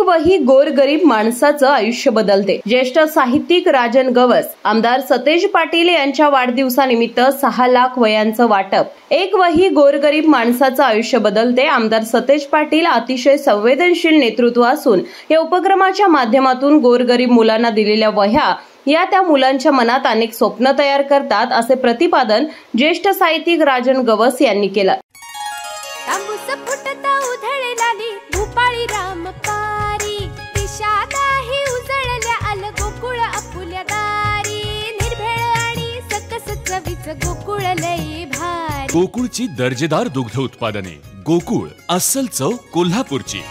वही गोरगरीब माणसाचं आयुष्य बदलते। ज्येष्ठ साहित्यिक राजन गवस, आमदार सतेज पाटील यांच्या वाढदिवसानिमित्त 6 लाख वह्यांचं वाटप। एक वही गोरगरीब माणसाचं आयुष्य बदलते। आमदार सतेज पाटील अतिशय संवेदनशील नेतृत्व असून या उपक्रमाच्या माध्यमातून गोरगरीब मुलांना दिलेल्या वह्या या त्या मुलांच्या मनात अनेक स्वप्न तयार करतात, असे प्रतिपादन ज्येष्ठ साहित्यिक राजन गवस यांनी केलं। गोकुळची दर्जेदार दुग्ध उत्पादने। गोकुळ, अस्सल चव कोल्हापूरची।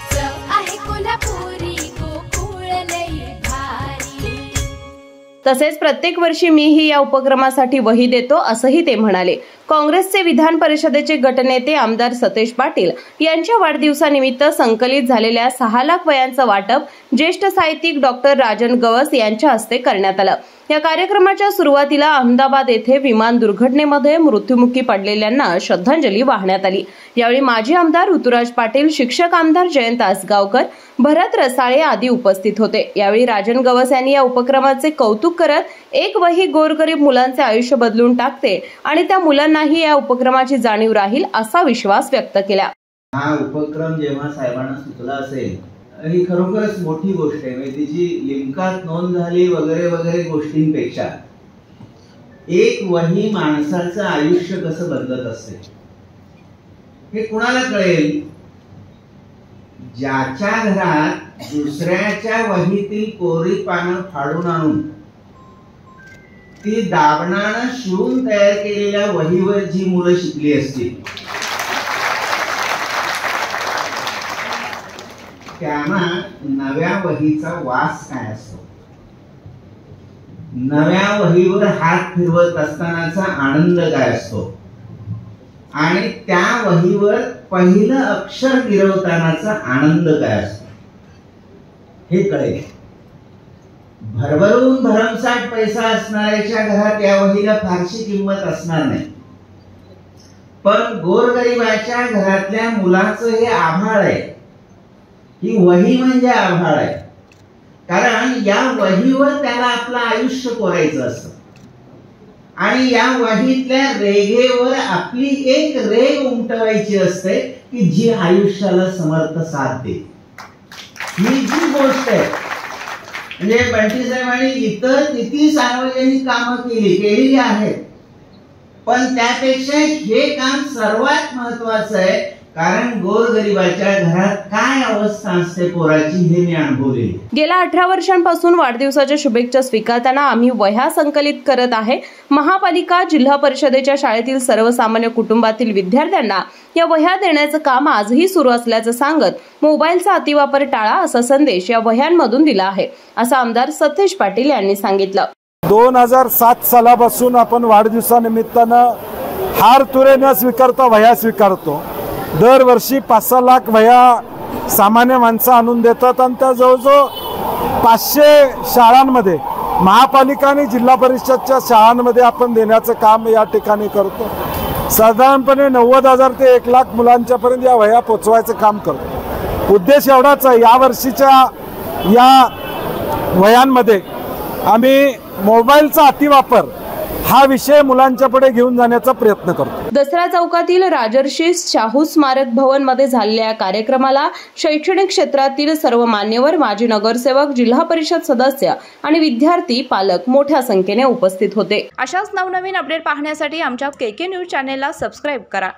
तसेच प्रत्येक वर्षी मीही या उपक्रमासाठी वही देतो, असंही ते म्हणाले। काँग्रेसचे विधान परिषदेचे गटनेते आमदार सतेज पाटील यांच्या वाढदिवसानिमित्त संकलित झालेल्या 6 लाख वह्यांचं वाटप ज्येष्ठ साहित्यिक डॉक्टर राजन गवस यांच्या हस्ते करण्यात आलं। या कार्यक्रमाच्या सुरुवातीला अहमदाबाद येथे विमान दुर्घटनेमध्ये मृत्युमुखी पडलेल्यांना श्रद्धांजली वाहण्यात आली। यावेळी माजी आमदार ऋतुराज पाटील, शिक्षक आमदार जयंत आसगावकर, भरत रसाळे आदी उपस्थित होते। यावेळी राजन गवस यांनी या उपक्रमाचे कौतुक करत, एक वही गोरगरीब मुलांचे आयुष्य बदलून टाकते आणि त्या मुलांनाही या उपक्रमाची जाणीव राहील असा विश्वास व्यक्त केला। हा उपक्रम जेव्हा साहेबांना सुचला असेल, ही खरोखरच मोठी गोष्ट आहे। म्हणजे तिची लिंकात नोंद झाली वगैरे वगैरे गोष्टींपेक्षा एक वही माणसाचं आयुष्य कसं बदलत असते हे कुणाला कळेल? ज्याच्या घरात दुसऱ्याच्या वहीतील कोरी पानं फाडून आणून ती दाबणानं शिवून तयार केलेल्या वहीवर जी मुलं शिकली असतील, त्यांना नव्या वहीचा वास काय असतो, नव्या वहीवर हात फिरवत असतानाचा आनंद काय असतो आणि त्या वहीवर पहिलं अक्षर गिरवतानाचा आनंद काय असतो हे कळेल। भरभरून भरमसाठ पैसा असणाऱ्याच्या घरात या वहीला फारशी किंमत असणार नाही, पण गोरगरिबाच्या घरातल्या मुलाचं हे आभाळ आहे। ही वही म्हणजे आभाळ आहे, कारण या वहीवर त्याला आपलं आयुष्य कोरायचं असतं आणि या वहीतल्या रेघेवर आपली एक रेघ उमटवायची असते की जी आयुष्याला समर्थ साथ देते। ही जी गोष्ट आहे, म्हणजे बंटी साहेबांनी इतर किती सार्वजनिक कामं केलेली आहेत, पण त्यापेक्षा हे काम सर्वात महत्वाचं आहे, कारण गोरगरिबाच्या घरात काय अवस्था असते पोराची हे मी अनुभवले। गेल्या 18 वर्षांपासून वाढदिवसाच्या शुभेच्छा स्वीकारताना आम्ही वह्या संकलित करत आहे। महापालिका, जिल्हा परिषदेच्या शाळेतील सर्वसामान्य कुटुंबातील विद्यार्थ्यांना या वह्या देण्याचं काम आजही सुरू असल्याचं सांगत मोबाईलचा अतिवापर टाळा असा संदेश या वह्यांमधून दिला आहे, असं आमदार सतेज पाटील यांनी सांगितलं। 2007 सालापासून आपण वाढदिवसानिमित्तानं हार तुरे न स्वीकारता वह्या स्वीकारतो। दरवर्षी 5-6 लाख वह्या सामान्य माणसं आणून देतात आणि त्या जवळजवळ 500 शाळांमध्ये, महापालिका आणि जिल्हा परिषदच्या शाळांमध्ये आपण देण्याचं काम या ठिकाणी करतो। साधारणपणे 90,000 ते 1 लाख मुलांच्या पर्यंत या वह्या पोचवायचं काम करतो। उद्देश एवढाच आहे, या वर्षीच्या या वह्यांमध्ये आम्ही मोबाईलचा अतिवापर हा विषय मुलांच्या पुढे घेऊन जाण्याचा प्रयत्न करतो। दसरा चौकातील राजर्षी शाहू स्मारक भवन मध्ये झालेल्या कार्यक्रमाला शैक्षणिक क्षेत्रातील सर्व मान्यवर, माजी नगरसेवक, जिल्हा परिषद सदस्य आणि विद्यार्थी, पालक मोठ्या संख्येने उपस्थित होते। अशाच नवनवीन अपडेट पाहण्यासाठी आमच्या KK न्यूज चॅनेलला सबस्क्राइब करा।